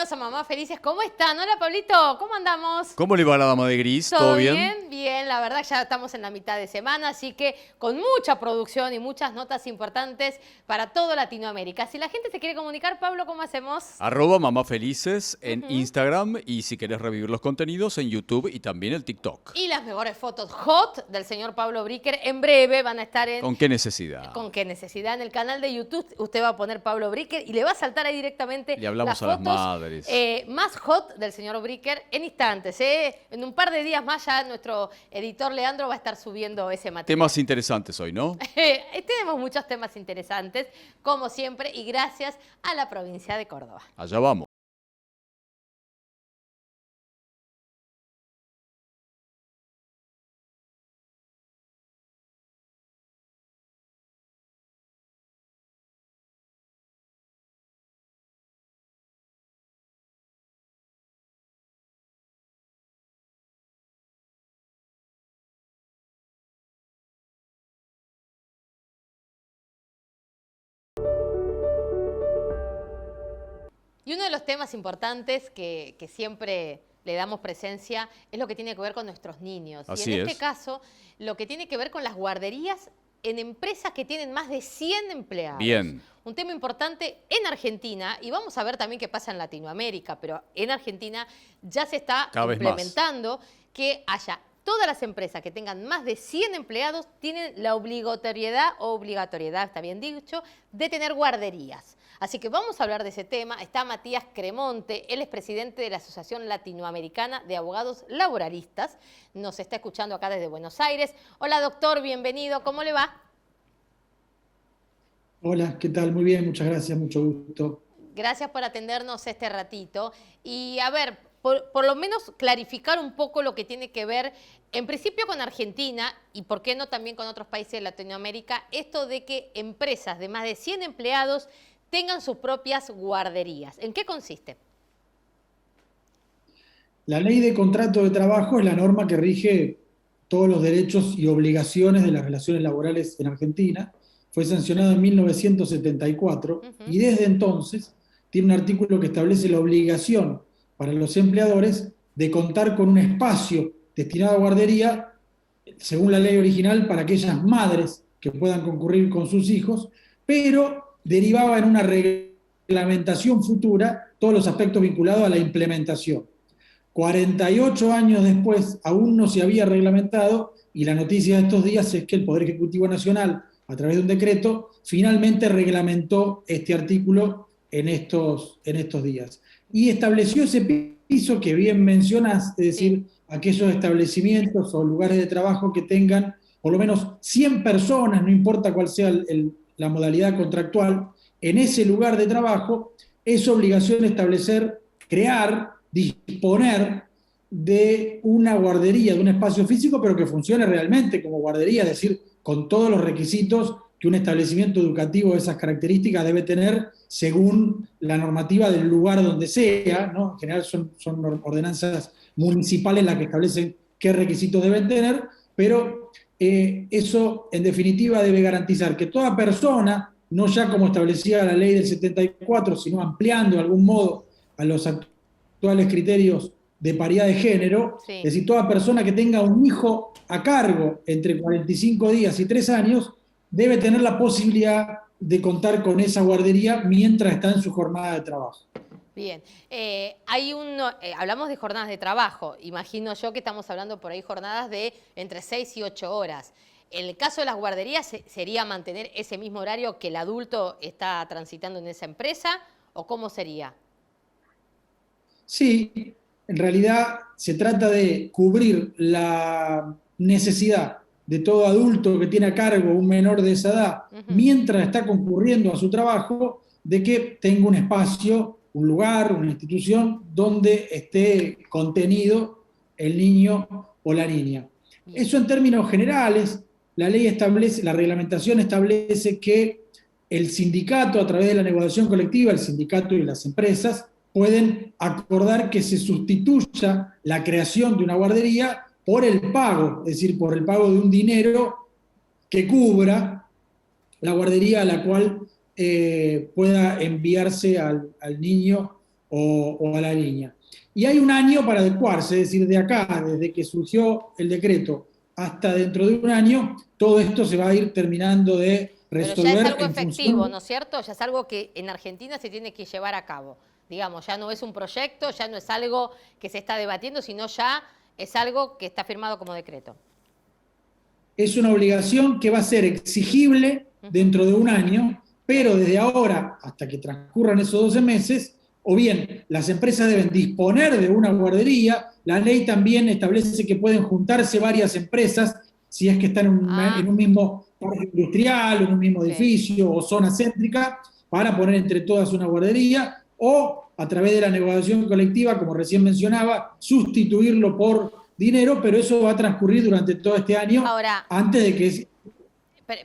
bienvenidos a Mamá Felices. ¿Cómo están? Hola, Pablito, ¿cómo andamos? ¿Cómo le va a la dama de gris? ¿Todo ¿Todo bien? bien? Bien, la verdad ya estamos en la mitad de semana, así que con mucha producción y muchas notas importantes para toda Latinoamérica. Si la gente se quiere comunicar, Pablo, ¿cómo hacemos? @Mamá Felices en Instagram y si querés revivir los contenidos en YouTube y también el TikTok. Y las mejores fotos hot del señor Pablo Bricker en breve van a estar en... ¿Con qué necesidad? ¿Con qué necesidad? En el canal de YouTube usted va a poner Pablo Bricker y le va a saltar ahí directamente Le hablamos las a las fotos madres. más hot del señor Bricker en instantes. En un par de días más ya nuestro editor Leandro va a estar subiendo ese material. Temas interesantes hoy, ¿no? Tenemos muchos temas interesantes, como siempre, y gracias a la provincia de Córdoba. Allá vamos. Y uno de los temas importantes que siempre le damos presencia es lo que tiene que ver con nuestros niños. Así y en este es. caso, lo que tiene que ver con las guarderías en empresas que tienen más de 100 empleados. Bien. Un tema importante en Argentina, y vamos a ver también qué pasa en Latinoamérica, pero en Argentina ya se está Cada vez más. implementando que haya todas las empresas que tengan más de 100 empleados tienen la obligatoriedad, está bien dicho, de tener guarderías. Así que vamos a hablar de ese tema. Está Matías Cremonte, él es presidente de la Asociación Latinoamericana de Abogados Laboralistas. Nos está escuchando acá desde Buenos Aires. Hola, doctor, bienvenido. ¿Cómo le va? Hola, ¿qué tal? Muy bien, muchas gracias, mucho gusto. Gracias por atendernos este ratito. Y a ver, por lo menos clarificar un poco lo que tiene que ver, en principio con Argentina y por qué no también con otros países de Latinoamérica, esto de que empresas de más de 100 empleados tengan sus propias guarderías. ¿En qué consiste? La ley de contrato de trabajo es la norma que rige todos los derechos y obligaciones de las relaciones laborales en Argentina. Fue sancionada en 1974 y desde entonces tiene un artículo que establece la obligación para los empleadores de contar con un espacio destinado a guardería, según la ley original, para aquellas madres que puedan concurrir con sus hijos, pero derivaba en una reglamentación futura todos los aspectos vinculados a la implementación. 48 años después aún no se había reglamentado y la noticia de estos días es que el Poder Ejecutivo Nacional, a través de un decreto, finalmente reglamentó este artículo en estos días. Y estableció ese piso que bien mencionas, es decir, aquellos establecimientos o lugares de trabajo que tengan por lo menos 100 personas, no importa cuál sea la modalidad contractual, en ese lugar de trabajo, es obligación establecer, crear, disponer de una guardería, de un espacio físico, pero que funcione realmente como guardería, es decir, con todos los requisitos que un establecimiento educativo de esas características debe tener según la normativa del lugar donde sea, ¿no? En general son ordenanzas municipales las que establecen qué requisitos deben tener, pero eso en definitiva debe garantizar que toda persona, no ya como establecía la ley del 74, sino ampliando de algún modo a los actuales criterios de paridad de género, es decir, toda persona que tenga un hijo a cargo entre 45 días y 3 años debe tener la posibilidad de contar con esa guardería mientras está en su jornada de trabajo. Bien, hablamos de jornadas de trabajo, imagino yo que estamos hablando por ahí jornadas de entre 6 y 8 horas. En el caso de las guarderías, ¿sería mantener ese mismo horario que el adulto está transitando en esa empresa o cómo sería? Sí, en realidad se trata de cubrir la necesidad de todo adulto que tiene a cargo un menor de esa edad, mientras está concurriendo a su trabajo, de que tenga un espacio, un lugar, una institución donde esté contenido el niño o la niña. Eso en términos generales, la ley establece, la reglamentación establece que el sindicato, a través de la negociación colectiva, el sindicato y las empresas, pueden acordar que se sustituya la creación de una guardería por el pago, es decir, por el pago de un dinero que cubra la guardería a la cual pueda enviarse al niño o a la niña. Y hay un año para adecuarse, es decir, de acá, desde que surgió el decreto hasta dentro de un año, todo esto se va a ir terminando de Pero ya es resolver algo en efectivo, función. ¿no es cierto? Ya es algo que en Argentina se tiene que llevar a cabo. Digamos, ya no es un proyecto, ya no es algo que se está debatiendo, sino ya es algo que está firmado como decreto. Es una obligación que va a ser exigible dentro de un año, pero desde ahora hasta que transcurran esos 12 meses, o bien las empresas deben disponer de una guardería, la ley también establece que pueden juntarse varias empresas si es que están en un mismo parque industrial, en un mismo edificio o zona céntrica, para poner entre todas una guardería, o a través de la negociación colectiva, como recién mencionaba, sustituirlo por dinero, pero eso va a transcurrir durante todo este año Ahora, antes de que...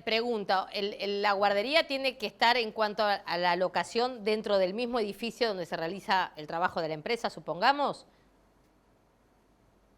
pregunta, ¿la guardería tiene que estar en cuanto a la locación dentro del mismo edificio donde se realiza el trabajo de la empresa, supongamos?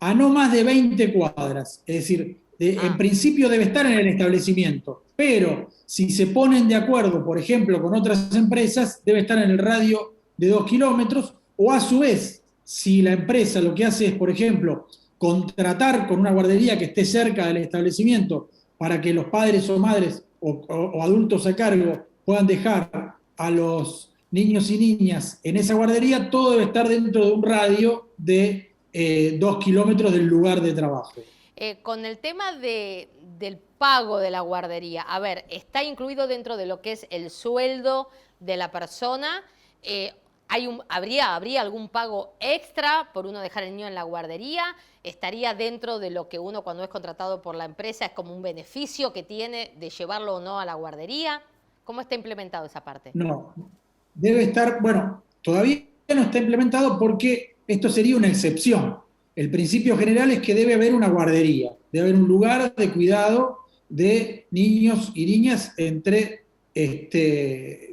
A no más de 20 cuadras, es decir, en principio debe estar en el establecimiento, pero si se ponen de acuerdo, por ejemplo, con otras empresas, debe estar en el radio de 2 kilómetros, o a su vez, si la empresa lo que hace es, por ejemplo, contratar con una guardería que esté cerca del establecimiento para que los padres o madres o adultos a cargo puedan dejar a los niños y niñas en esa guardería, todo debe estar dentro de un radio de 2 kilómetros del lugar de trabajo. Con el tema del pago de la guardería, a ver, ¿está incluido dentro de lo que es el sueldo de la persona? ¿Habría algún pago extra por uno dejar el niño en la guardería? ¿Estaría dentro de lo que uno cuando es contratado por la empresa es como un beneficio que tiene de llevarlo o no a la guardería? ¿Cómo está implementado esa parte? No, debe estar, bueno, todavía no está implementado porque esto sería una excepción. El principio general es que debe haber una guardería, debe haber un lugar de cuidado de niños y niñas entre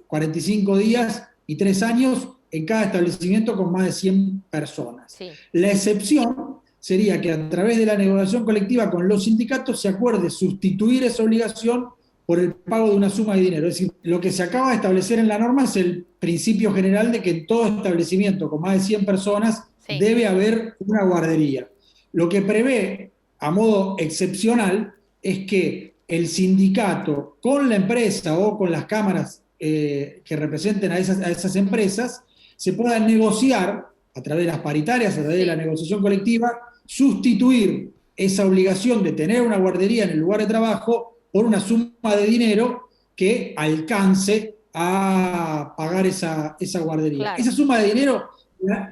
45 días y 3 años en cada establecimiento con más de 100 personas. Sí. La excepción sería que a través de la negociación colectiva con los sindicatos se acuerde sustituir esa obligación por el pago de una suma de dinero. Es decir, lo que se acaba de establecer en la norma es el principio general de que en todo establecimiento con más de 100 personas debe haber una guardería. Lo que prevé, a modo excepcional, es que el sindicato con la empresa o con las cámaras que representen a esas empresas se puedan negociar a través de las paritarias, a través de la negociación colectiva, sustituir esa obligación de tener una guardería en el lugar de trabajo por una suma de dinero que alcance a pagar esa guardería. Claro. Esa suma de dinero,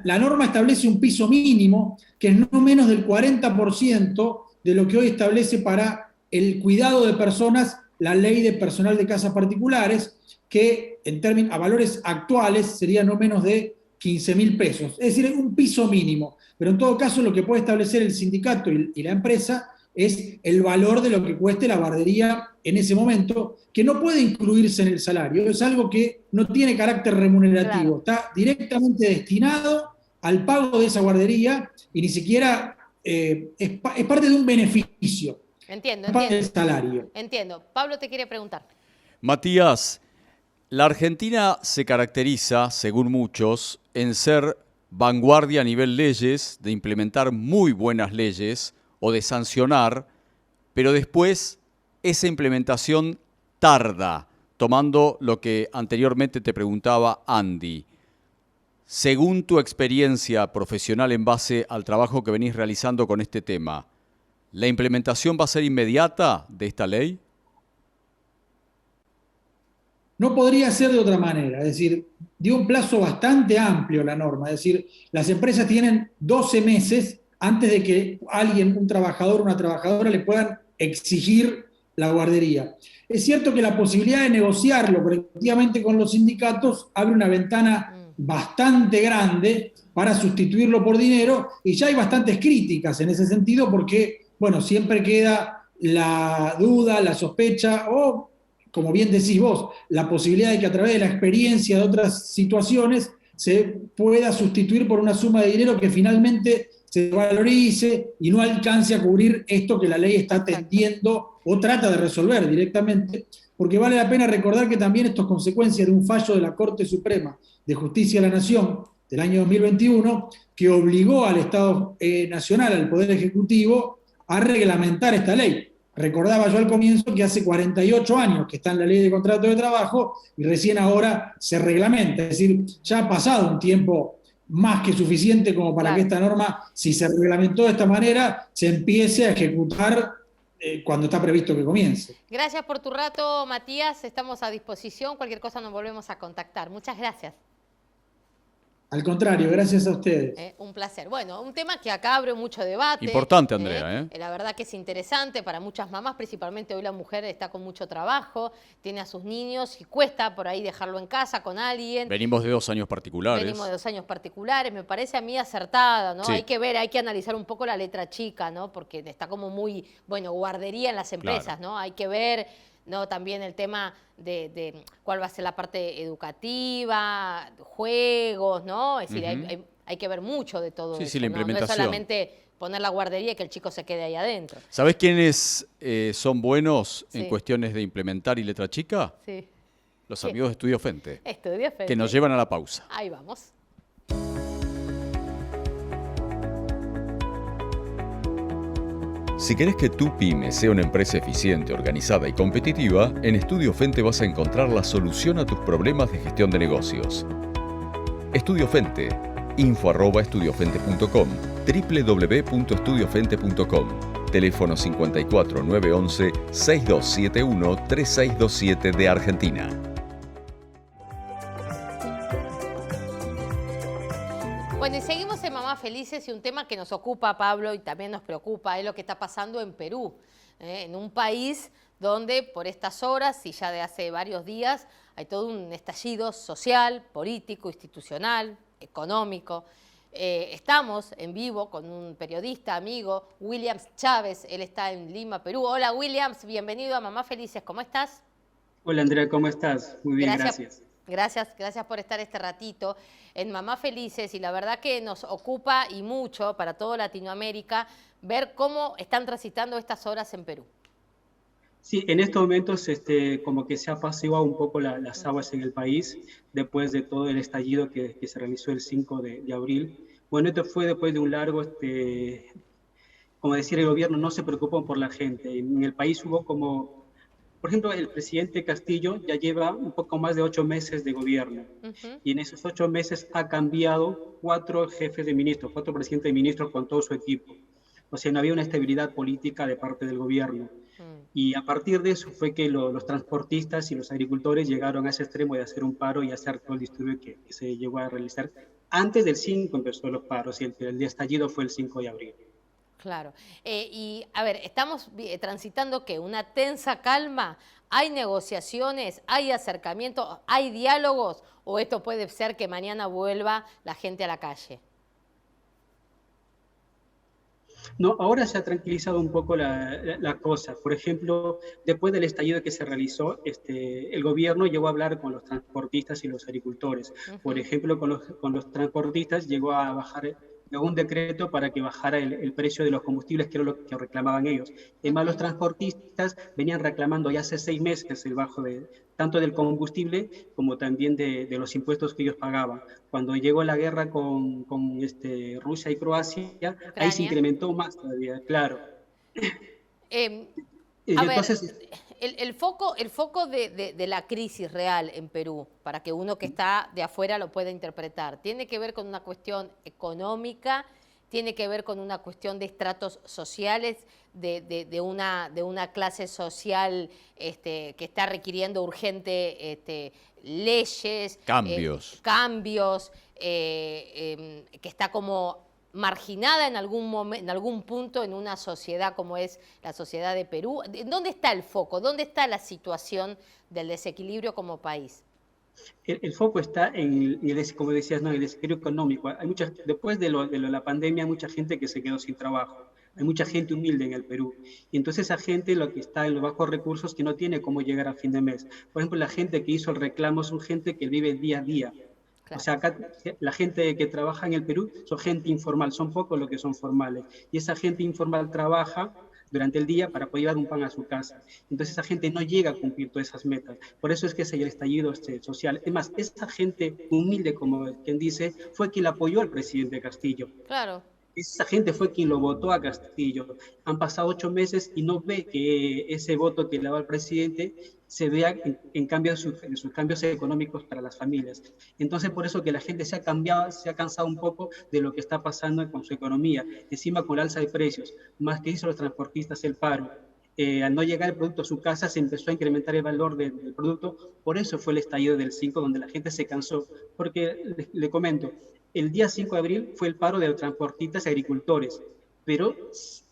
la norma establece un piso mínimo que es no menos del 40% de lo que hoy establece para el cuidado de personas la ley de personal de casas particulares, que a valores actuales sería no menos de 15.000 pesos. Es decir, un piso mínimo. Pero en todo caso lo que puede establecer el sindicato y la empresa es el valor de lo que cueste la guardería en ese momento, que no puede incluirse en el salario, es algo que no tiene carácter remunerativo, está directamente destinado al pago de esa guardería y ni siquiera es parte de un beneficio. Entiendo. Del salario. Entiendo. Pablo te quiere preguntar. Matías, la Argentina se caracteriza, según muchos, en ser vanguardia a nivel leyes, de implementar muy buenas leyes, o de sancionar, pero después esa implementación tarda, tomando lo que anteriormente te preguntaba Andy. Según tu experiencia profesional en base al trabajo que venís realizando con este tema, ¿la implementación va a ser inmediata de esta ley? No podría ser de otra manera, es decir, dio un plazo bastante amplio la norma, es decir, las empresas tienen 12 meses antes de que alguien, un trabajador o una trabajadora, le puedan exigir la guardería. Es cierto que la posibilidad de negociarlo colectivamente con los sindicatos abre una ventana bastante grande para sustituirlo por dinero, y ya hay bastantes críticas en ese sentido porque, bueno, siempre queda la duda, la sospecha o, como bien decís vos, la posibilidad de que a través de la experiencia de otras situaciones se pueda sustituir por una suma de dinero que finalmente se valorice y no alcance a cubrir esto que la ley está atendiendo o trata de resolver directamente, porque vale la pena recordar que también esto es consecuencia de un fallo de la Corte Suprema de Justicia de la Nación del año 2021 que obligó al Estado Nacional, al Poder Ejecutivo, a reglamentar esta ley. Recordaba yo al comienzo que hace 48 años que está en la ley de contrato de trabajo y recién ahora se reglamenta. Es decir, ya ha pasado un tiempo más que suficiente como para que esta norma, si se reglamentó de esta manera, se empiece a ejecutar cuando está previsto que comience. Gracias por tu rato, Matías. Estamos a disposición. Cualquier cosa nos volvemos a contactar. Muchas gracias. Al contrario, gracias a ustedes. Un placer. Bueno, un tema que acá abre mucho debate. Importante, Andrea. La verdad que es interesante para muchas mamás, principalmente hoy la mujer está con mucho trabajo, tiene a sus niños y cuesta por ahí dejarlo en casa con alguien. Venimos de 2 años particulares. Me parece a mí acertada, ¿no? Sí. Hay que ver, hay que analizar un poco la letra chica, ¿no? Porque está como muy, guardería en las empresas, claro, ¿no? Hay que ver, ¿no? También el tema de cuál va a ser la parte educativa, juegos, ¿no? Es decir, hay que ver mucho de todo eso. Sí, la implementación. No es solamente poner la guardería y que el chico se quede ahí adentro. ¿Sabés quiénes son buenos en cuestiones de implementar y letra chica? Sí. Los amigos de Estudio Fente. Estudio Fente. Que nos llevan a la pausa. Ahí vamos. Si querés que tu pyme sea una empresa eficiente, organizada y competitiva, en Estudio Fente vas a encontrar la solución a tus problemas de gestión de negocios. Estudio Fente, info@estudiofente.com, www.estudiofente.com, teléfono 54 911 6271 3627 de Argentina. Bueno, y seguimos en Mamás Felices y un tema que nos ocupa, Pablo, y también nos preocupa, es lo que está pasando en Perú, en un país donde por estas horas y ya de hace varios días hay todo un estallido social, político, institucional, económico. Estamos en vivo con un periodista, amigo, Williams Chávez, él está en Lima, Perú. Hola Williams, bienvenido a Mamás Felices, ¿cómo estás? Hola Andrea, ¿cómo estás? Muy bien, gracias. Gracias por estar este ratito en Mamás Felices y la verdad que nos ocupa y mucho para toda Latinoamérica ver cómo están transitando estas horas en Perú. Sí, en estos momentos como que se ha apaciguado un poco las aguas en el país después de todo el estallido que se realizó el 5 de abril. Bueno, esto fue después de un largo, como decir, el gobierno no se preocupó por la gente. En el país hubo como... Por ejemplo, el presidente Castillo ya lleva un poco más de 8 meses de gobierno y en esos 8 meses ha cambiado 4 jefes de ministros, 4 presidentes de ministros con todo su equipo. O sea, no había una estabilidad política de parte del gobierno. Y a partir de eso fue que los transportistas y los agricultores llegaron a ese extremo de hacer un paro y hacer todo el disturbio que se llegó a realizar. Antes del 5 empezó los paros y el estallido fue el 5 de abril. Claro. Y, a ver, estamos transitando ¿qué? Una tensa calma. ¿Hay negociaciones? ¿Hay acercamientos? ¿Hay diálogos? ¿O esto puede ser que mañana vuelva la gente a la calle? No, ahora se ha tranquilizado un poco la cosa. Por ejemplo, después del estallido que se realizó, el gobierno llegó a hablar con los transportistas y los agricultores. Por ejemplo, con los transportistas llegó a bajar un decreto para que bajara el precio de los combustibles, que era lo que reclamaban ellos. Además, los transportistas venían reclamando ya hace 6 meses el bajo tanto del combustible como también de los impuestos que ellos pagaban. Cuando llegó la guerra con Rusia y Croacia, Ucrania, ahí se incrementó más todavía, claro. Entonces, el foco de la crisis real en Perú, para que uno que está de afuera lo pueda interpretar, ¿tiene que ver con una cuestión económica? ¿Tiene que ver con una cuestión de estratos sociales, de una clase social que está requiriendo urgente leyes? Cambios. Que está como marginada en algún punto en una sociedad como es la sociedad de Perú. ¿Dónde está el foco? ¿Dónde está la situación del desequilibrio como país? El foco está como decías, ¿no? En el desequilibrio económico. Después de la pandemia, hay mucha gente que se quedó sin trabajo. Hay mucha gente humilde en el Perú. Y entonces esa gente, lo que está en los bajos recursos, que no tiene cómo llegar a fin de mes. Por ejemplo, la gente que hizo el reclamo son gente que vive día a día. Claro. O sea, acá la gente que trabaja en el Perú son gente informal, son pocos los que son formales. Y esa gente informal trabaja durante el día para poder llevar un pan a su casa. Entonces esa gente no llega a cumplir todas esas metas. Por eso es que es el estallido social. Es más, esa gente humilde, como quien dice, fue quien apoyó al presidente Castillo. Claro. Esa gente fue quien lo votó a Castillo. Han pasado 8 meses y no ve que ese voto que le daba al presidente se vea en cambio en sus cambios económicos para las familias. Entonces, por eso que la gente se ha cambiado, se ha cansado un poco de lo que está pasando con su economía. Encima, con el alza de precios, más que hizo los transportistas el paro. Al no llegar el producto a su casa, se empezó a incrementar el valor del producto. Por eso fue el estallido del 5, donde la gente se cansó. Porque, le comento, el día 5 de abril fue el paro de los transportistas y agricultores, pero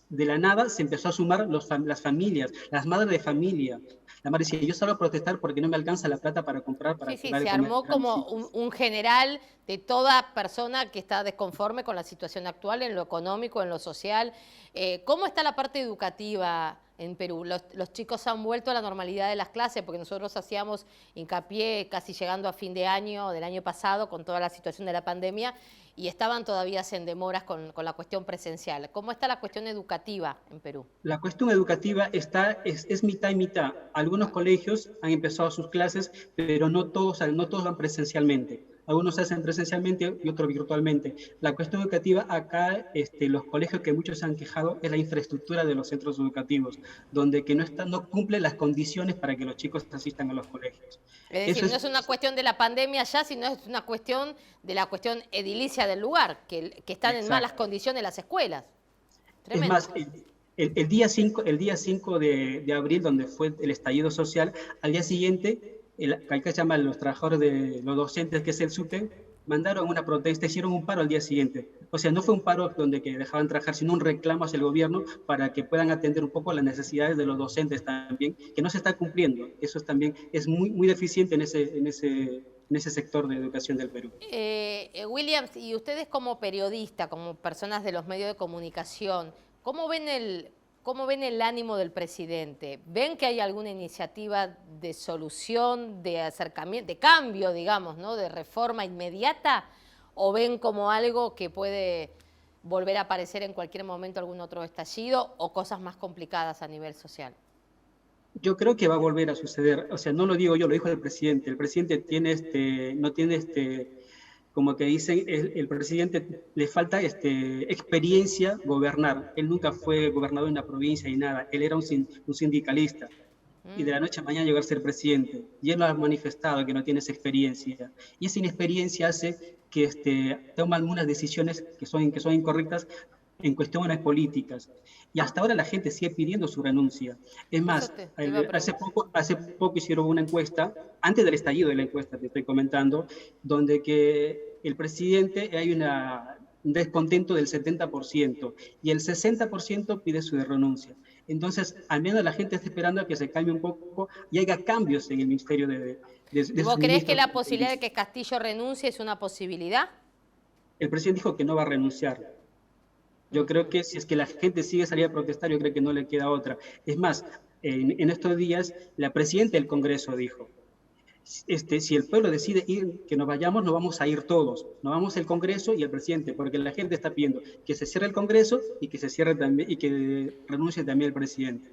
de la nada se empezó a sumar las familias, las madres de familia. La madre decía, yo salgo a protestar porque no me alcanza la plata para comprar. Para Sí, se armó como un general de toda persona que está desconforme con la situación actual en lo económico, en lo social. ¿Cómo está la parte educativa en Perú? Los chicos han vuelto a la normalidad de las clases, porque nosotros hacíamos hincapié casi llegando a fin de año del año pasado con toda la situación de la pandemia y estaban todavía en demoras con la cuestión presencial. ¿Cómo está la cuestión educativa en Perú? La cuestión educativa es mitad y mitad. Algunos colegios han empezado sus clases, pero no todos van presencialmente. Algunos hacen presencialmente y otros virtualmente. La cuestión educativa acá, los colegios que muchos se han quejado es la infraestructura de los centros educativos, donde que no cumple las condiciones para que los chicos asistan a los colegios. Es decir, no es una cuestión de la pandemia ya, sino es una cuestión de la cuestión edilicia del lugar, que están en malas condiciones las escuelas. Tremendo. Es más, el día 5 de abril, donde fue el estallido social, al día siguiente, acá se llaman los trabajadores los docentes, que es el SUTE, mandaron una protesta, hicieron un paro al día siguiente. O sea, no fue un paro donde que dejaban trabajar, sino un reclamo hacia el gobierno para que puedan atender un poco las necesidades de los docentes también, que no se está cumpliendo. Eso también es muy, muy deficiente en ese sector de educación del Perú. Williams, y ustedes como periodista, como personas de los medios de comunicación, ¿cómo ven el ánimo del presidente? ¿Ven que hay alguna iniciativa de solución, de acercamiento, de cambio, digamos, ¿no? De reforma inmediata? ¿O ven como algo que puede volver a aparecer en cualquier momento algún otro estallido o cosas más complicadas a nivel social? Yo creo que va a volver a suceder. O sea, no lo digo yo, lo dijo el presidente. El presidente no tiene como que dicen, el presidente le falta experiencia gobernar. Él nunca fue gobernador de una provincia y nada. Él era un sindicalista. Y de la noche a mañana llegó a ser presidente. Y él lo ha manifestado que no tiene esa experiencia. Y esa inexperiencia hace que toma algunas decisiones que son incorrectas en cuestiones políticas. Y hasta ahora la gente sigue pidiendo su renuncia. Es más, hace poco hicieron una encuesta, antes del estallido de la encuesta, te estoy comentando, donde que el presidente hay un descontento del 70% y el 60% pide su renuncia. Entonces, al menos la gente está esperando a que se cambie un poco y haya cambios en el Ministerio de ¿Vos creés que la posibilidad de que Castillo renuncie es una posibilidad? El presidente dijo que no va a renunciar. Yo creo que si es que la gente sigue saliendo a protestar, yo creo que no le queda otra. Es más, en estos días, la presidenta del Congreso dijo, si el pueblo decide que nos vayamos, nos vamos a ir todos. Nos vamos el Congreso y el presidente, porque la gente está pidiendo que se cierre el Congreso y que se cierre también y que renuncie también el presidente.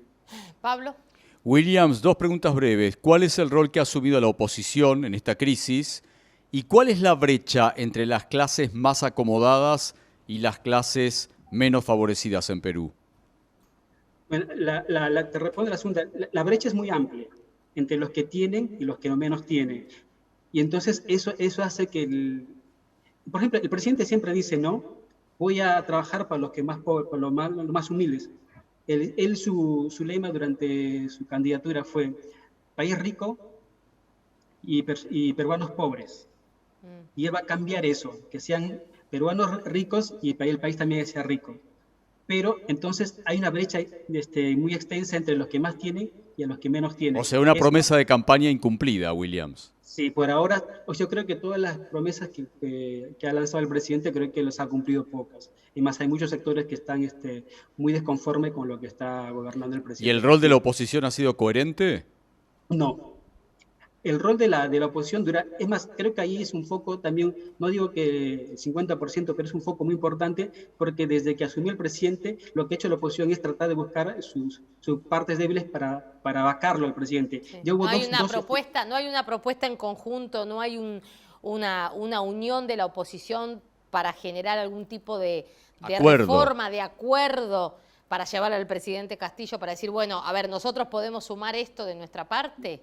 Pablo. Williams, 2 preguntas breves. ¿Cuál es el rol que ha asumido la oposición en esta crisis? ¿Y cuál es la brecha entre las clases más acomodadas y las clases menos favorecidas en Perú? Bueno, te respondo la segunda. La brecha es muy amplia entre los que tienen y los que no menos tienen. Y entonces eso hace que, por ejemplo, el presidente siempre dice, no, voy a trabajar para los que más pobres, para los más humildes. Su lema durante su candidatura fue país rico y peruanos pobres. Y él va a cambiar eso, que sean peruanos ricos y el país también sea rico. Pero entonces hay una brecha muy extensa entre los que más tienen y a los que menos tienen. O sea, una promesa de campaña incumplida, Williams. Sí, por ahora, yo creo que todas las promesas que ha lanzado el presidente, creo que los ha cumplido pocas. Y más, hay muchos sectores que están muy desconformes con lo que está gobernando el presidente. ¿Y el rol de la oposición ha sido coherente? No. el rol de la oposición dura, es más, creo que ahí es un foco también, no digo que el 50%, pero es un foco muy importante, porque desde que asumió el presidente, lo que ha hecho la oposición es tratar de buscar sus partes débiles para vacarlo al presidente. Sí. Ya hubo No hay una propuesta en conjunto, no hay una unión de la oposición para generar algún tipo de reforma, de acuerdo, para llevar al presidente Castillo, para decir, bueno, a ver, nosotros podemos sumar esto de nuestra parte.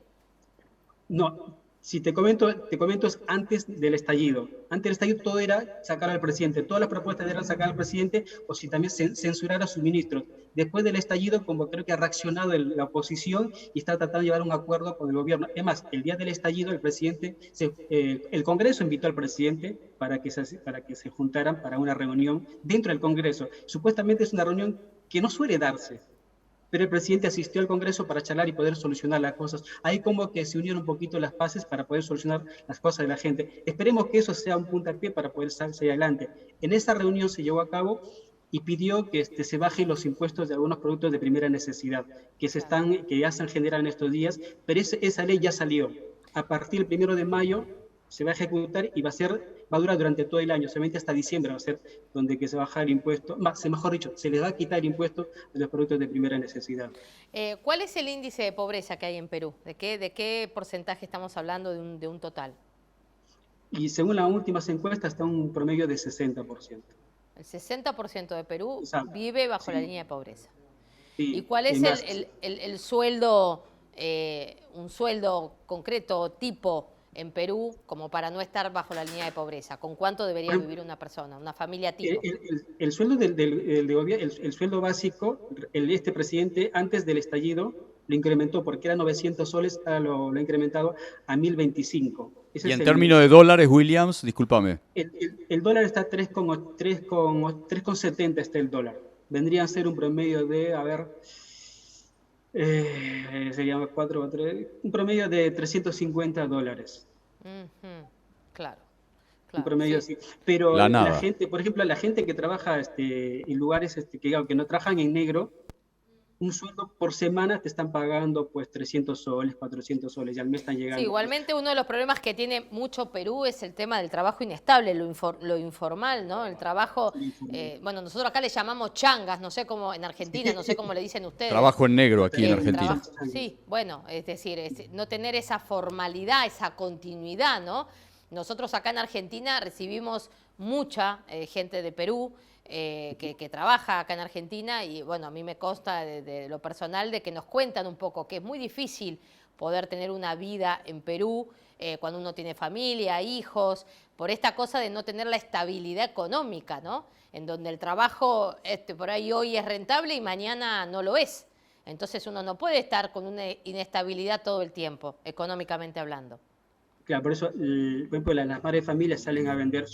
No, si te comento es antes del estallido. Antes del estallido todo era sacar al presidente. Todas las propuestas eran sacar al presidente o si también censurar a sus ministros. Después del estallido, como creo que ha reaccionado la oposición y está tratando de llevar un acuerdo con el gobierno. Es más, el día del estallido el presidente, el Congreso invitó al presidente para que se juntaran para una reunión dentro del Congreso. Supuestamente es una reunión que no suele darse, pero el presidente asistió al Congreso para charlar y poder solucionar las cosas. Ahí como que se unieron un poquito las bases para poder solucionar las cosas de la gente. Esperemos que eso sea un puntapié para poder salir adelante. En esa reunión se llevó a cabo y pidió que se bajen los impuestos de algunos productos de primera necesidad, que ya se han generado en estos días, pero esa ley ya salió. A partir del 1 de mayo se va a ejecutar y va a durar durante todo el año, solamente hasta diciembre va a ser donde que se baja el impuesto, mejor dicho, se les va a quitar el impuesto a los productos de primera necesidad. ¿Cuál es el índice de pobreza que hay en Perú? ¿De qué porcentaje estamos hablando de un total? Y según las últimas encuestas está un promedio de 60%. El 60% de Perú vive bajo la línea de pobreza. Sí, ¿Y cuál es el sueldo, un sueldo concreto, tipo, en Perú, como para no estar bajo la línea de pobreza? ¿Con cuánto debería vivir una persona, una familia tipo? El sueldo el sueldo básico, este presidente antes del estallido lo incrementó porque era 900 soles, ahora lo ha incrementado a 1025. Y en términos de dólares, Williams, discúlpame. El dólar está 3,70 está el dólar. Vendría a ser un promedio de, sería 4 o 3, un promedio de $350. Claro. Un promedio sí. así. Pero la gente, por ejemplo, la gente que trabaja en lugares que no trabajan en negro, un sueldo por semana te están pagando pues 300 soles, 400 soles, y al mes están llegando. Sí, igualmente uno de los problemas que tiene mucho Perú es el tema del trabajo inestable, lo informal, ¿no? El trabajo, bueno, nosotros acá le llamamos changas, no sé cómo en Argentina, no sé cómo le dicen ustedes. Trabajo en negro aquí en Argentina. Sí, bueno, es decir, no tener esa formalidad, esa continuidad, ¿no? Nosotros acá en Argentina recibimos mucha gente de Perú, que trabaja acá en Argentina y bueno, a mí me consta de lo personal de que nos cuentan un poco que es muy difícil poder tener una vida en Perú cuando uno tiene familia, hijos, por esta cosa de no tener la estabilidad económica, ¿no? En donde el trabajo por ahí hoy es rentable y mañana no lo es. Entonces uno no puede estar con una inestabilidad todo el tiempo, económicamente hablando. Claro, por eso, por ejemplo, las madres de familia salen a vender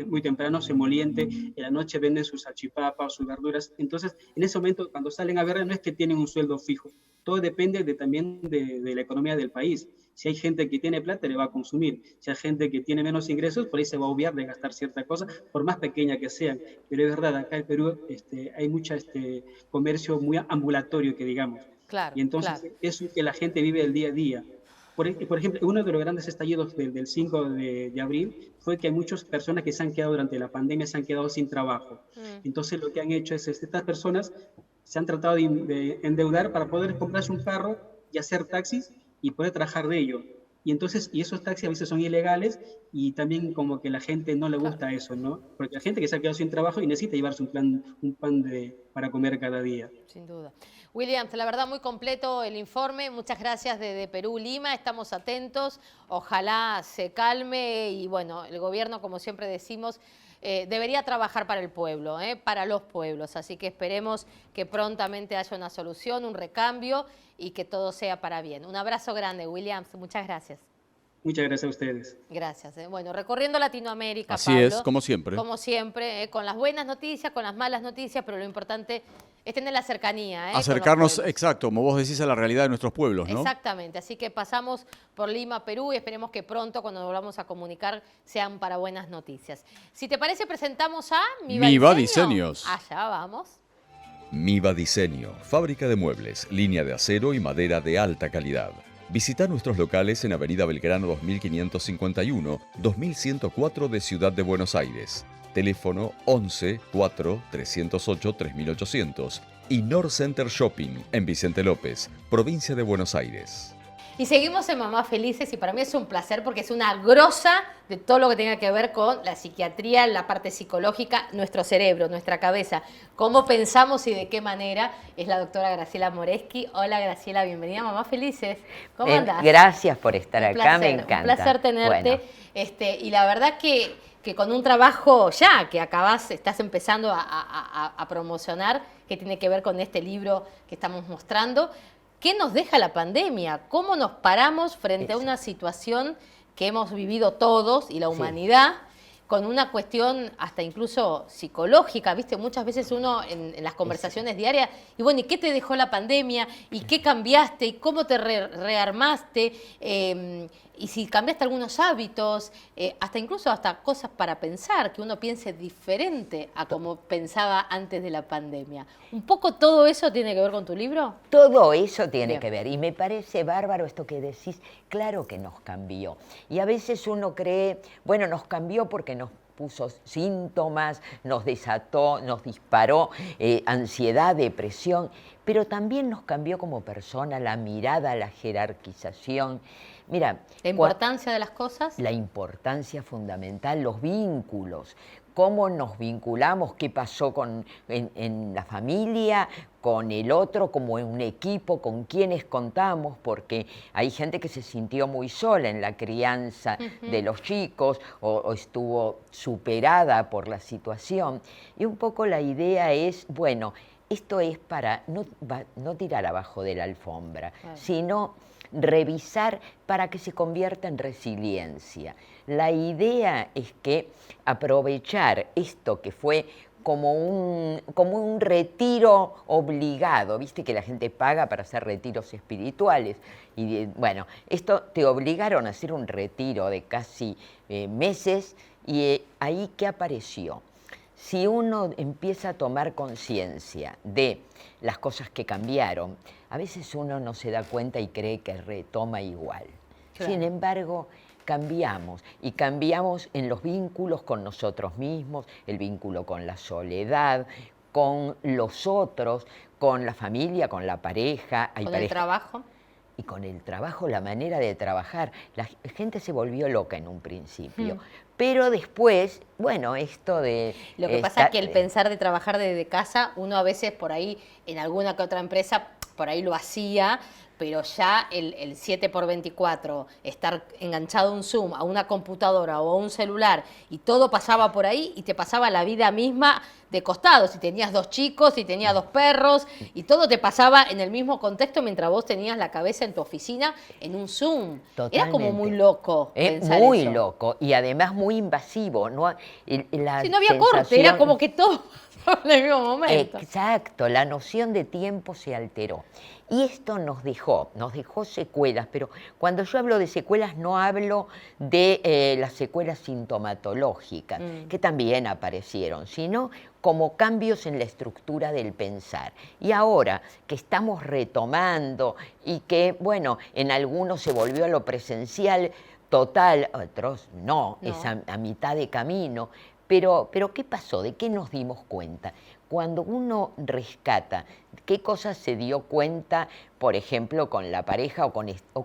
muy temprano se moliente, en la noche venden sus salchipapas, sus verduras. Entonces, en ese momento, cuando salen a vender, no es que tienen un sueldo fijo. Todo depende también de la economía del país. Si hay gente que tiene plata, le va a consumir. Si hay gente que tiene menos ingresos, por ahí se va a obviar de gastar cierta cosa, por más pequeña que sean. Pero es verdad, acá en Perú hay mucho comercio muy ambulatorio, que digamos. Claro, y entonces, eso es que la gente vive el día a día. Por ejemplo, uno de los grandes estallidos del 5 de abril fue que hay muchas personas que se han quedado durante la pandemia, se han quedado sin trabajo. Entonces lo que han hecho es, estas personas se han tratado de endeudar para poder comprarse un carro y hacer taxis y poder trabajar de ello. Y esos taxis a veces son ilegales y también como que la gente no le gusta eso, ¿no? Porque la gente que se ha quedado sin trabajo y necesita llevarse un pan para comer cada día. Sin duda. Williams, la verdad muy completo el informe. Muchas gracias desde Perú, Lima. Estamos atentos. Ojalá se calme y bueno, el gobierno, como siempre decimos, debería trabajar para el pueblo, para los pueblos. Así que esperemos que prontamente haya una solución, un recambio y que todo sea para bien. Un abrazo grande, Williams. Muchas gracias. Muchas gracias a ustedes. Gracias. Bueno, recorriendo Latinoamérica, Así Pablo, es, como siempre. Como siempre, con las buenas noticias, con las malas noticias, pero lo importante es tener la cercanía. Acercarnos, exacto, como vos decís, a la realidad de nuestros pueblos, ¿no? Exactamente. Así que pasamos por Lima, Perú, y esperemos que pronto, cuando nos volvamos a comunicar, sean para buenas noticias. Si te parece, presentamos a Miva Diseños. Allá vamos. Miva Diseño, fábrica de muebles, línea de acero y madera de alta calidad. Visita nuestros locales en Avenida Belgrano 2551, 2104 de Ciudad de Buenos Aires. Teléfono 11 4 308 3800 y North Center Shopping en Vicente López, provincia de Buenos Aires. Y seguimos en Mamás Felices y para mí es un placer porque es una grosa de todo lo que tenga que ver con la psiquiatría, la parte psicológica, nuestro cerebro, nuestra cabeza, cómo pensamos y de qué manera, es la doctora Graciela Moreschi. Hola Graciela, bienvenida a Mamás Felices. ¿Cómo andás? Gracias por estar Un acá, placer, me encanta. Un placer tenerte. Bueno. Y la verdad que con un trabajo ya que estás empezando a promocionar, que tiene que ver con este libro que estamos mostrando. ¿Qué nos deja la pandemia? ¿Cómo nos paramos frente a una situación que hemos vivido todos y la humanidad, con una cuestión hasta incluso psicológica? ¿Viste? Muchas veces uno en las conversaciones diarias, y bueno, ¿y qué te dejó la pandemia? ¿Y qué cambiaste? ¿Y cómo te rearmaste? Y si cambiaste algunos hábitos, hasta cosas para pensar, que uno piense diferente a como pensaba antes de la pandemia. ¿Un poco todo eso tiene que ver con tu libro? Todo eso tiene Bien. que ver. Y me parece bárbaro esto que decís. Claro que nos cambió. Y a veces uno cree, bueno, nos cambió porque nos puso síntomas, nos desató, nos disparó ansiedad, depresión, pero también nos cambió como persona la mirada, la jerarquización. Mira, La importancia de las cosas. La importancia fundamental, los vínculos, cómo nos vinculamos, qué pasó en la familia, con el otro, como en un equipo, con quienes contamos, porque hay gente que se sintió muy sola en la crianza de los chicos o estuvo superada por la situación. Y un poco la idea es, bueno, esto es para no tirar abajo de la alfombra, sino revisar para que se convierta en resiliencia. La idea es que aprovechar esto que fue como un retiro obligado, viste que la gente paga para hacer retiros espirituales, y bueno, esto te obligaron a hacer un retiro de casi meses, y ahí ¿qué apareció? Si uno empieza a tomar conciencia de las cosas que cambiaron, a veces uno no se da cuenta y cree que retoma igual. Claro. Sin embargo, cambiamos, y cambiamos en los vínculos con nosotros mismos, el vínculo con la soledad, con los otros, con la familia, con la pareja. ¿Con el trabajo? Y con el trabajo, la manera de trabajar. La gente se volvió loca en un principio. Pero después, bueno, esto de... Lo que pasa es que el pensar de trabajar desde casa, uno a veces por ahí, en alguna que otra empresa, por ahí lo hacía, pero ya el 7x24, estar enganchado a un Zoom, a una computadora o a un celular, y todo pasaba por ahí, y te pasaba la vida misma de costado, si tenías 2 chicos, si tenías 2 perros, y todo te pasaba en el mismo contexto mientras vos tenías la cabeza en tu oficina en un Zoom. Totalmente. Era como muy loco pensar muy eso. Loco, y además muy invasivo. No había corte, era como que todo pasaba en el mismo momento. Exacto, la noción de tiempo se alteró. Y esto nos dejó secuelas, pero cuando yo hablo de secuelas no hablo de las secuelas sintomatológicas, que también aparecieron, sino como cambios en la estructura del pensar. Y ahora que estamos retomando y que, bueno, en algunos se volvió a lo presencial total, otros no. Es a mitad de camino. Pero ¿qué pasó? ¿De qué nos dimos cuenta? Cuando uno rescata qué cosas se dio cuenta, por ejemplo, con la pareja o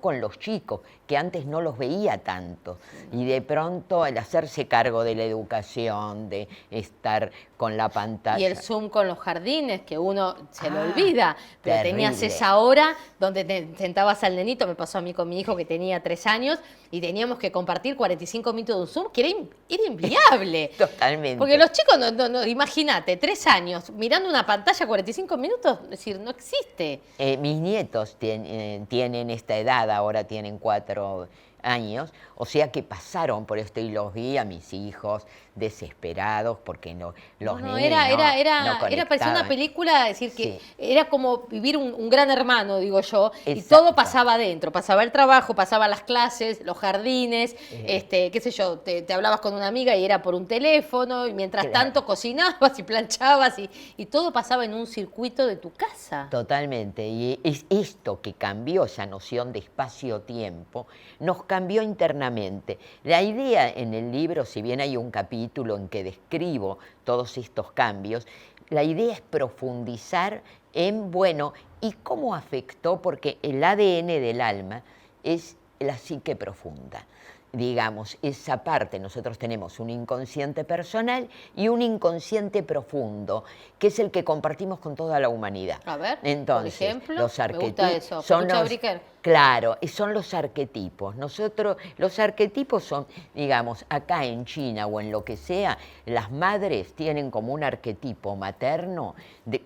con los chicos, que antes no los veía tanto, y de pronto el hacerse cargo de la educación, de estar con la pantalla. Y el Zoom con los jardines, que uno se lo olvida, pero terrible. Tenías esa hora donde te sentabas al nenito, me pasó a mí con mi hijo que tenía 3 años, y teníamos que compartir 45 minutos de un Zoom, que era inviable. Totalmente. Porque los chicos, imagínate, 3 años, mirando una pantalla 45 minutos, es decir, no existe. Mis nietos tienen esta edad, ahora tienen 4 años, o sea que pasaron por esto y los vi a mis hijos desesperados porque los nenes no parecía una conectaban. película, es decir, que Sí. era como vivir un gran hermano, digo yo, y Exacto. todo pasaba adentro, pasaba el trabajo, pasaba las clases, los jardines, qué sé yo, te hablabas con una amiga y era por un teléfono, y mientras Claro. tanto cocinabas y planchabas, y todo pasaba en un circuito de tu casa. Totalmente, y es esto que cambió esa noción de espacio-tiempo, nos cambió internamente. La idea en el libro, si bien hay un capítulo en que describo todos estos cambios, la idea es profundizar en, bueno, ¿y cómo afectó? Porque el ADN del alma es la psique profunda. Digamos, esa parte, nosotros tenemos un inconsciente personal y un inconsciente profundo, que es el que compartimos con toda la humanidad. A ver, entonces, por ejemplo, los me gusta eso. son Pelucha los, Bricker. claro, y son los arquetipos. Nosotros, los arquetipos son, digamos, acá en China o en lo que sea, las madres tienen como un arquetipo materno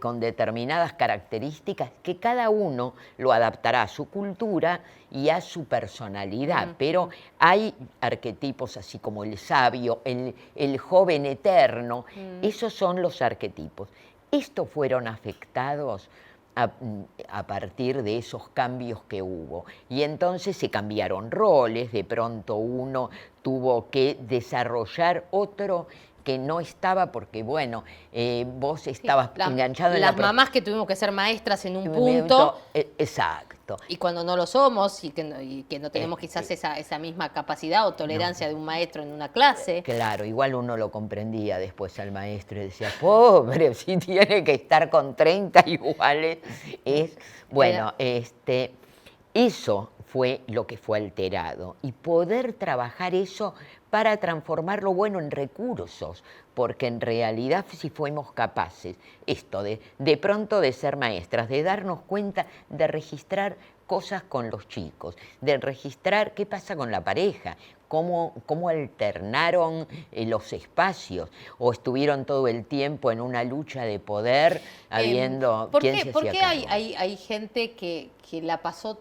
con determinadas características que cada uno lo adaptará a su cultura y a su personalidad, pero hay arquetipos así como el sabio, el joven eterno, esos son los arquetipos. Estos fueron afectados a partir de esos cambios que hubo. Y entonces se cambiaron roles, de pronto uno tuvo que desarrollar otro que no estaba porque, bueno, vos estabas enganchado en las mamás que tuvimos que ser maestras en un punto. Exacto. Y cuando no lo somos y que no tenemos quizás esa misma capacidad o tolerancia de un maestro en una clase. Claro, igual uno lo comprendía después al maestro y decía, pobre, si tiene que estar con 30 iguales. Bueno, eso fue lo que fue alterado. Y poder trabajar eso para transformarlo, bueno, en recursos, porque en realidad si fuimos capaces, esto de pronto de ser maestras, de darnos cuenta, de registrar cosas con los chicos, de registrar qué pasa con la pareja, cómo alternaron los espacios, o estuvieron todo el tiempo en una lucha de poder, habiendo quién se hacía ¿Por qué cargo. hay gente que la pasó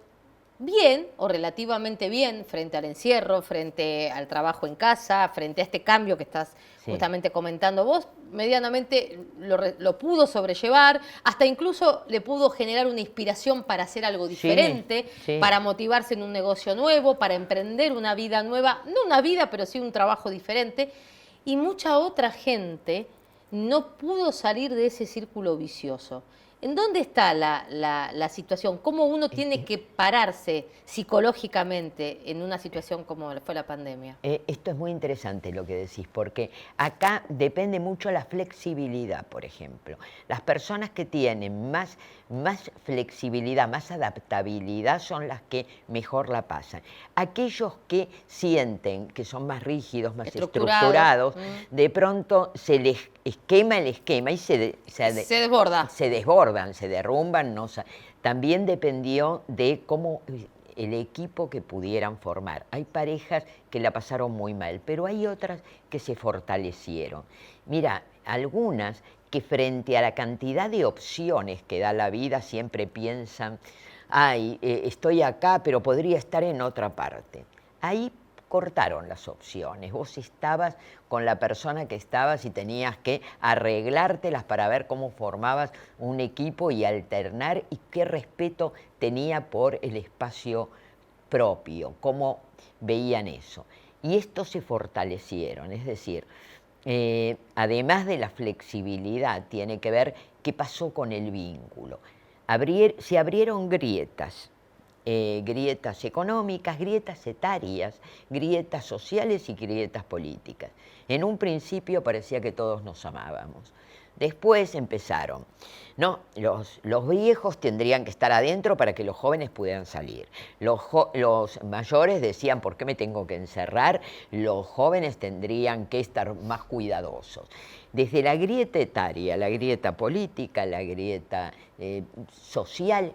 bien o relativamente bien frente al encierro, frente al trabajo en casa, frente a este cambio que estás justamente comentando vos? Medianamente lo pudo sobrellevar, hasta incluso le pudo generar una inspiración para hacer algo diferente, para motivarse en un negocio nuevo, para emprender una vida nueva, no una vida, pero sí un trabajo diferente. Y mucha otra gente no pudo salir de ese círculo vicioso. ¿En dónde está la situación? ¿Cómo uno tiene que pararse psicológicamente en una situación como fue la pandemia? Esto es muy interesante lo que decís, porque acá depende mucho la flexibilidad, por ejemplo. Las personas que tienen más flexibilidad, más adaptabilidad, son las que mejor la pasan. Aquellos que sienten que son más rígidos, más estructurados, de pronto se les quema el esquema y se desborda. Se desbordan, se derrumban. También dependió de cómo el equipo que pudieran formar. Hay parejas que la pasaron muy mal, pero hay otras que se fortalecieron. Mira, algunas que frente a la cantidad de opciones que da la vida siempre piensan, estoy acá, pero podría estar en otra parte. Ahí cortaron las opciones. Vos estabas con la persona que estabas y tenías que arreglártelas para ver cómo formabas un equipo y alternar y qué respeto tenía por el espacio propio, cómo veían eso. Y estos se fortalecieron, es decir, además de la flexibilidad, tiene que ver qué pasó con el vínculo. Se abrieron grietas. Grietas económicas, grietas etarias, grietas sociales y grietas políticas. En un principio parecía que todos nos amábamos. Después empezaron, no, los viejos tendrían que estar adentro para que los jóvenes pudieran salir. Los mayores decían, ¿por qué me tengo que encerrar? Los jóvenes tendrían que estar más cuidadosos. Desde la grieta etaria, la grieta política, la grieta social,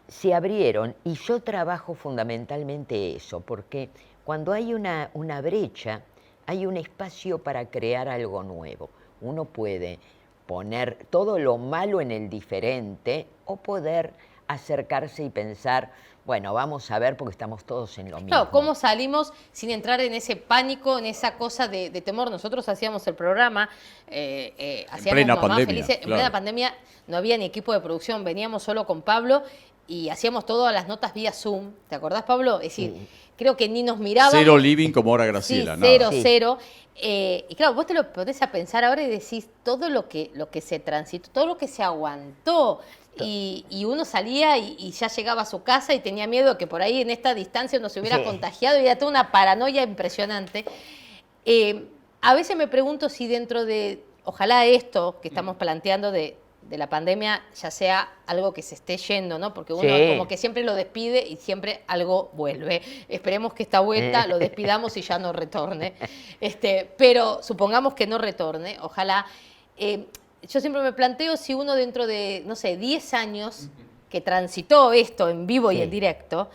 se abrieron, y yo trabajo fundamentalmente eso, porque cuando hay una brecha, hay un espacio para crear algo nuevo. Uno puede poner todo lo malo en el diferente o poder acercarse y pensar, bueno, vamos a ver porque estamos todos en lo mismo. Claro, ¿cómo salimos sin entrar en ese pánico, en esa cosa de temor? Nosotros hacíamos el programa, hacíamos plena Mamá pandemia, Felices. En claro. plena pandemia no había ni equipo de producción, veníamos solo con Pablo y hacíamos todas las notas vía Zoom. ¿Te acordás, Pablo? Es decir, creo que ni nos mirábamos. Cero living como ahora Graciela. Sí, nada. cero, Sí. cero. Y claro, vos te lo ponés a pensar ahora y decís todo lo que se transitó, todo lo que se aguantó. Y uno salía y ya llegaba a su casa y tenía miedo de que por ahí en esta distancia uno se hubiera Sí. contagiado y era toda una paranoia impresionante. A veces me pregunto si dentro de, ojalá esto que estamos planteando de la pandemia ya sea algo que se esté yendo, ¿no? Porque uno Sí. como que siempre lo despide y siempre algo vuelve. Esperemos que esta vuelta lo despidamos y ya no retorne. Pero supongamos que no retorne, ojalá. Yo siempre me planteo si uno dentro de, no sé, 10 años que transitó esto en vivo y Sí. en directo,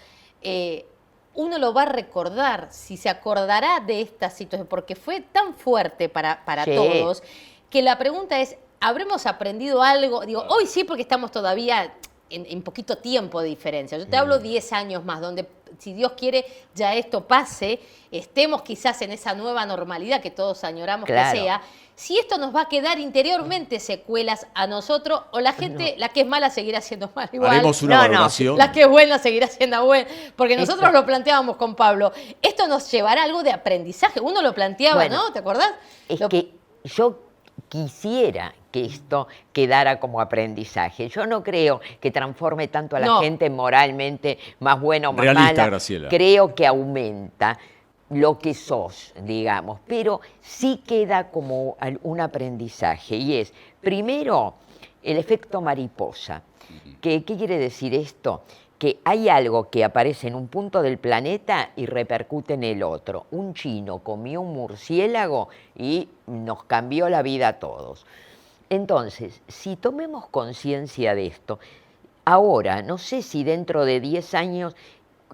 uno lo va a recordar, si se acordará de esta situación, porque fue tan fuerte para Sí. todos, que la pregunta es, ¿habremos aprendido algo? Digo, hoy sí porque estamos todavía en poquito tiempo de diferencia. Yo te hablo 10 años más, donde si Dios quiere ya esto pase, estemos quizás en esa nueva normalidad que todos añoramos Claro. que sea. Si esto nos va a quedar interiormente secuelas a nosotros, o la gente, la que es mala seguirá siendo mala igual. Haremos una No, no. valoración. La que es buena seguirá siendo buena. Porque nosotros Esto- lo planteábamos con Pablo. Esto nos llevará a algo de aprendizaje. Uno lo planteaba, Bueno, ¿no? ¿Te acordás? Es Lo- que yo quisiera que esto quedara como aprendizaje. Yo no creo que transforme tanto a la No. gente moralmente más buena o más Realista, mala. Graciela. Creo que aumenta lo que sos, digamos, pero sí queda como un aprendizaje y es, primero, el efecto mariposa. ¿Qué quiere decir esto? Que hay algo que aparece en un punto del planeta y repercute en el otro. Un chino comió un murciélago y nos cambió la vida a todos. Entonces, si tomemos conciencia de esto, ahora, no sé si dentro de 10 años,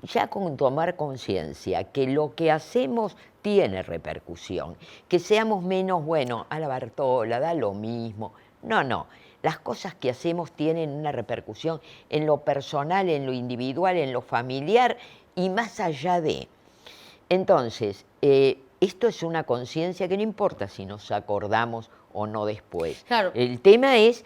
ya con tomar conciencia que lo que hacemos tiene repercusión, que seamos menos, bueno, a la Bartola, da lo mismo. No, no. Las cosas que hacemos tienen una repercusión en lo personal, en lo individual, en lo familiar y más allá de. Entonces, esto es una conciencia que no importa si nos acordamos o no después. Claro. El tema es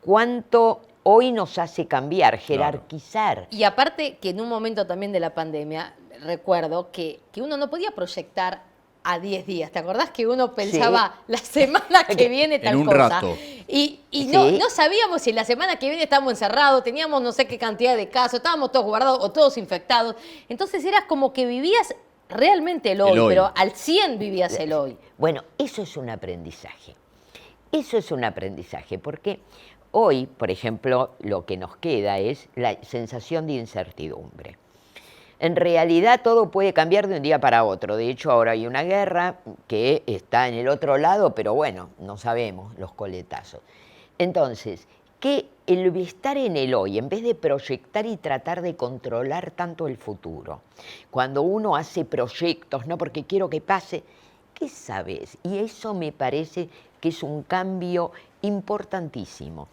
cuánto hoy nos hace cambiar, jerarquizar. Y aparte que en un momento también de la pandemia, recuerdo que uno no podía proyectar a 10 días. ¿Te acordás que uno pensaba la semana que viene tal En un cosa? rato. Y Sí. no sabíamos si la semana que viene estábamos encerrados, teníamos no sé qué cantidad de casos, estábamos todos guardados o todos infectados. Entonces era como que vivías realmente el hoy, El hoy. pero al 100 vivías el hoy. Bueno, eso es un aprendizaje. Eso es un aprendizaje, porque hoy, por ejemplo, lo que nos queda es la sensación de incertidumbre. En realidad todo puede cambiar de un día para otro. De hecho, ahora hay una guerra que está en el otro lado, pero bueno, no sabemos los coletazos. Entonces, que el estar en el hoy, en vez de proyectar y tratar de controlar tanto el futuro, cuando uno hace proyectos, no porque quiero que pase, ¿qué sabes? Y eso me parece que es un cambio importantísimo,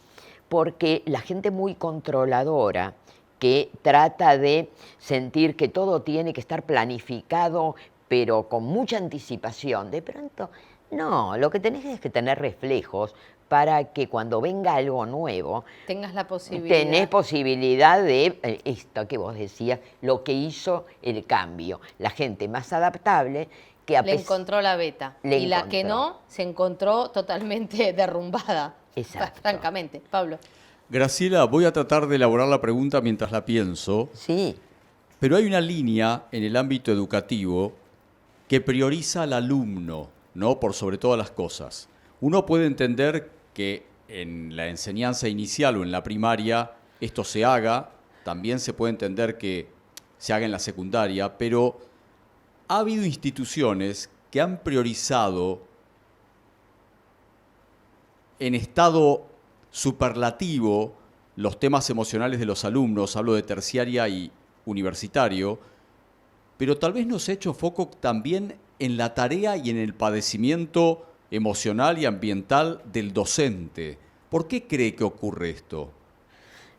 porque la gente muy controladora, que trata de sentir que todo tiene que estar planificado, pero con mucha anticipación, de pronto, no, lo que tenés es que tener reflejos para que cuando venga algo nuevo, Tengas la posibilidad. tenés posibilidad de esto que vos decías, lo que hizo el cambio. La gente más adaptable que Le encontró la beta. Le Y la que encontró. no, se encontró totalmente derrumbada. Exacto. Francamente, Pablo. Graciela, voy a tratar de elaborar la pregunta mientras la pienso, Sí, pero hay una línea en el ámbito educativo que prioriza al alumno, ¿no? Por sobre todas las cosas. Uno puede entender que en la enseñanza inicial o en la primaria esto se haga, también se puede entender que se haga en la secundaria, pero ha habido instituciones que han priorizado en estado superlativo los temas emocionales de los alumnos, hablo de terciaria y universitario, pero tal vez nos ha hecho foco también en la tarea y en el padecimiento emocional y ambiental del docente. ¿Por qué cree que ocurre esto?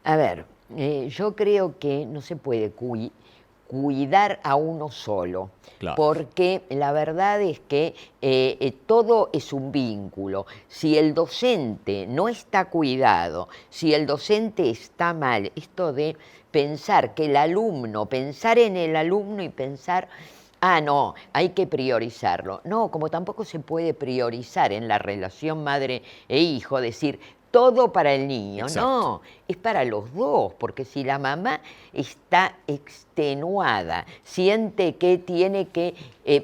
a ver, Yo creo que no se puede cuidar a uno solo, Claro. porque la verdad es que todo es un vínculo. Si el docente no está cuidado, si el docente está mal, esto de pensar que el alumno, pensar en el alumno y pensar, no, hay que priorizarlo. No, como tampoco se puede priorizar en la relación madre e hijo, decir, todo para el niño. Exacto. No, es para los dos, porque si la mamá está extenuada, siente que tiene que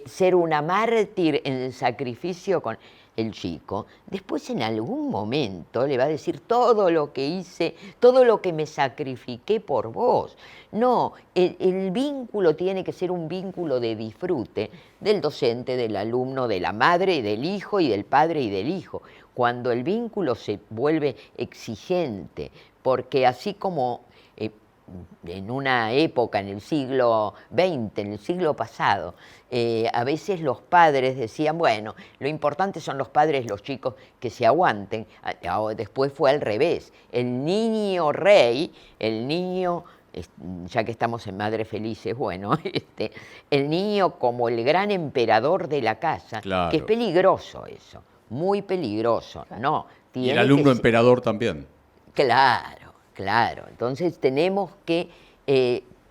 ser una mártir en el sacrificio con el chico, después en algún momento le va a decir todo lo que hice, todo lo que me sacrifiqué por vos. No, el vínculo tiene que ser un vínculo de disfrute del docente, del alumno, de la madre y del hijo y del padre y del hijo. Cuando el vínculo se vuelve exigente, porque así como en una época, en el siglo XX, en el siglo pasado, a veces los padres decían, bueno, lo importante son los padres, los chicos que se aguanten. Después fue al revés. El niño rey, el niño, ya que estamos en Madres Felices, bueno, el niño como el gran emperador de la casa, Claro. que es peligroso eso. Muy peligroso, no. Y el alumno emperador también. Claro, claro. Entonces tenemos que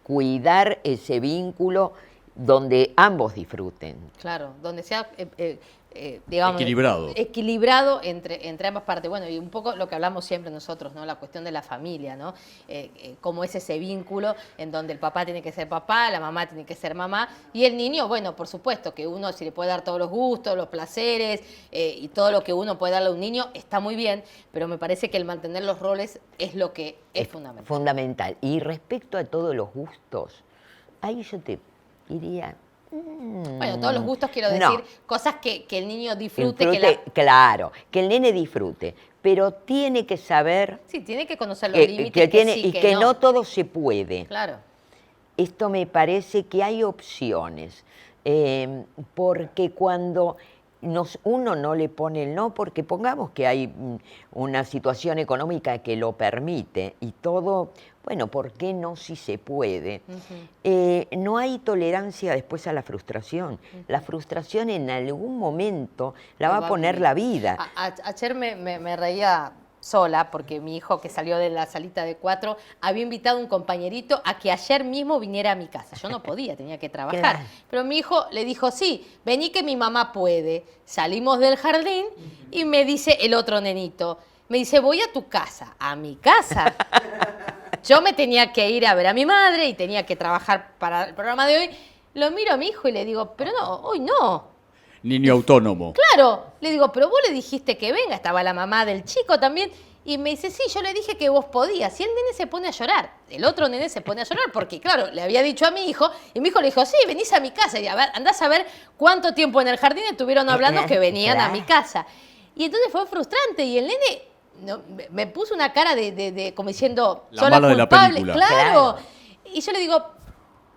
cuidar ese vínculo donde ambos disfruten. Claro, donde sea, digamos, equilibrado entre ambas partes. Bueno, y un poco lo que hablamos siempre nosotros, ¿no? La cuestión de la familia, ¿no? Cómo es ese vínculo en donde el papá tiene que ser papá, la mamá tiene que ser mamá, y el niño, bueno, por supuesto, que uno si le puede dar todos los gustos, los placeres, y todo lo que uno puede darle a un niño, está muy bien, pero me parece que el mantener los roles es lo que es fundamental. Fundamental. Y respecto a todos los gustos, ahí yo te diría... Bueno, todos los gustos quiero decir, no. Cosas que el niño disfrute. Claro, que el nene disfrute, pero tiene que saber... Sí, tiene que conocer los límites y que no todo se puede. Claro. Esto me parece que hay opciones, porque cuando uno no le pone el no, porque pongamos que hay una situación económica que lo permite y todo... Bueno, ¿por qué no si se puede? No hay tolerancia después a la frustración. La frustración en algún momento la va a poner la vida. Ayer me reía sola porque mi hijo que salió de la salita de 4 había invitado a un compañerito a que ayer mismo viniera a mi casa. Yo no podía, tenía que trabajar. Claro. Pero mi hijo le dijo, sí, vení que mi mamá puede. Salimos del jardín y me dice el otro nenito, me dice, voy a tu casa. ¿A mi casa? Yo me tenía que ir a ver a mi madre y tenía que trabajar para el programa de hoy. Lo miro a mi hijo y le digo, pero no, hoy no. Niño autónomo. Claro, le digo, pero vos le dijiste que venga, estaba la mamá del chico también. Y me dice, sí, yo le dije que vos podías. Y el nene se pone a llorar. El otro nene se pone a llorar porque, claro, le había dicho a mi hijo. Y mi hijo le dijo, sí, venís a mi casa. Y a ver, andás a ver cuánto tiempo en el jardín estuvieron hablando que venían a mi casa. Y entonces fue frustrante. Y el nene me puso una cara de como diciendo, la soy mala la culpable. de la película. Claro. Y yo le digo,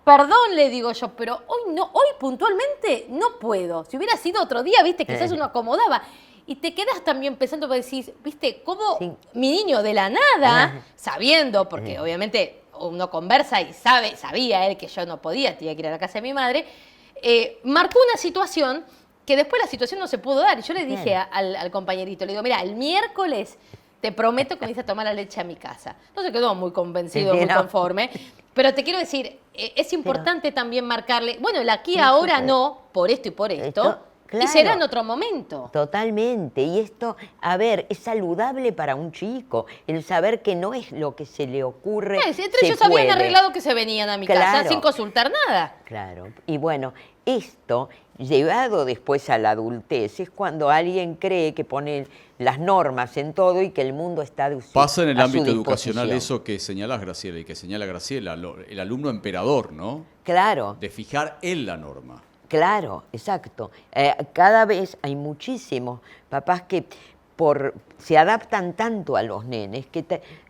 perdón, le digo yo, pero hoy puntualmente no puedo. Si hubiera sido otro día, viste, quizás uno acomodaba. Y te quedas también pensando, porque decís, viste, cómo mi niño de la nada, sabiendo, porque obviamente uno conversa y sabía él que yo no podía, tenía que ir a la casa de mi madre, marcó una situación que después la situación no se pudo dar. Y yo le dije al compañerito, le digo, mira, el miércoles te prometo que me hice a tomar la leche a mi casa. No se quedó muy convencido, muy conforme. Pero te quiero decir, es importante también marcarle, bueno, el aquí ahora no, por esto y por esto. Claro. Y será en otro momento. Totalmente. Y esto, a ver, es saludable para un chico, el saber que no es lo que se le ocurre. Entre ellos habían arreglado que se venían a mi casa sin consultar nada. Claro. Y bueno, esto, llevado después a la adultez, es cuando alguien cree que pone las normas en todo y que el mundo está de Pasa en el ámbito educacional eso que señalás, Graciela, y que señala Graciela, el alumno emperador, ¿no? Claro. De fijar en la norma. Claro, exacto. Cada vez hay muchísimos papás que se adaptan tanto a los nenes que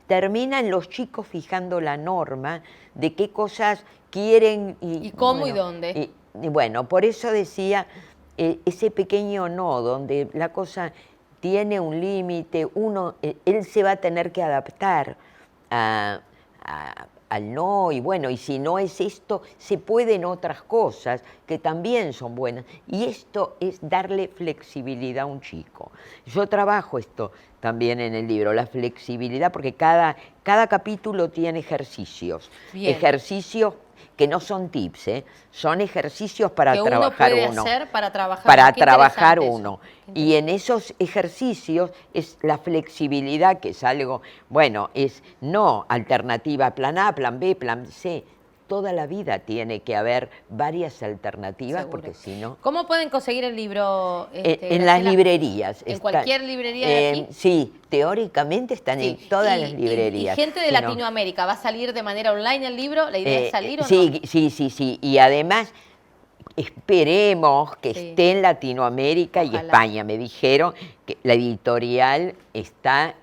terminan los chicos fijando la norma de qué cosas quieren y cómo y dónde. Y bueno, por eso decía ese pequeño no, donde la cosa tiene un límite, él se va a tener que adaptar a al no, y bueno, y si no es esto, se pueden otras cosas que también son buenas. Y esto es darle flexibilidad a un chico. Yo trabajo esto también en el libro, la flexibilidad, porque cada capítulo tiene ejercicios. Bien. Ejercicios que no son tips, son ejercicios para que trabajar uno puede uno. hacer para trabajar, Para qué trabajar interesante uno. eso. Y en esos ejercicios es la flexibilidad, que es algo, bueno, es no alternativa plan A, plan B, plan C. Toda la vida tiene que haber varias alternativas, Seguro. porque si no... ¿Cómo pueden conseguir el libro? En las librerías. ¿En cualquier librería de aquí? Sí, teóricamente están en todas las librerías. Y gente de Si no- Latinoamérica, ¿va a salir de manera online el libro? ¿La idea es salir o no? Sí. Y además esperemos que Sí. esté en Latinoamérica y Ojalá. España. Me dijeron que la editorial está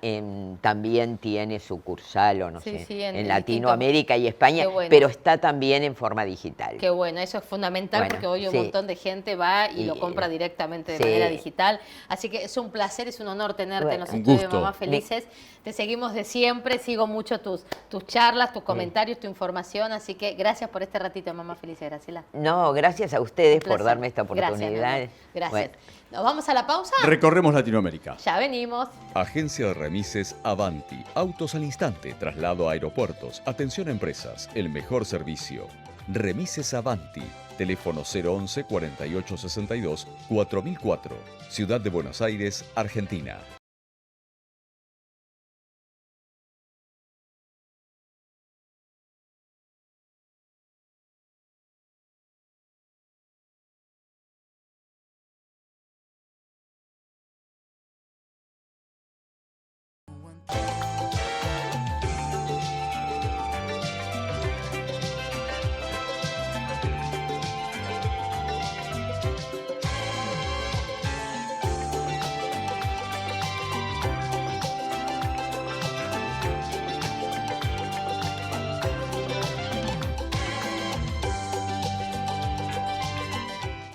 también tiene sucursal o no Sí, sé, sí, en en distintos- Latinoamérica y España, Qué bueno. pero está también en forma digital. Qué bueno, eso es fundamental Bueno, porque hoy un sí. montón de gente va y Y, lo compra directamente de sí. manera digital. Así que es un placer, es un honor tenerte en los Bueno. Un estudios de gusto. Mamás Felices. Te seguimos de siempre, sigo mucho tus charlas, tus comentarios, tu información. Así que gracias por este ratito de Mamás Felices, Graciela. No, gracias a ustedes Un por placer. darme esta Gracias, mi oportunidad. amor. Gracias. Bueno. ¿Nos vamos a la pausa? Recorremos Latinoamérica. Ya venimos. Agencia de Remises Avanti. Autos al instante, traslado a aeropuertos, atención a empresas, el mejor servicio. Remises Avanti. Teléfono 011 4862 4004. Ciudad de Buenos Aires, Argentina.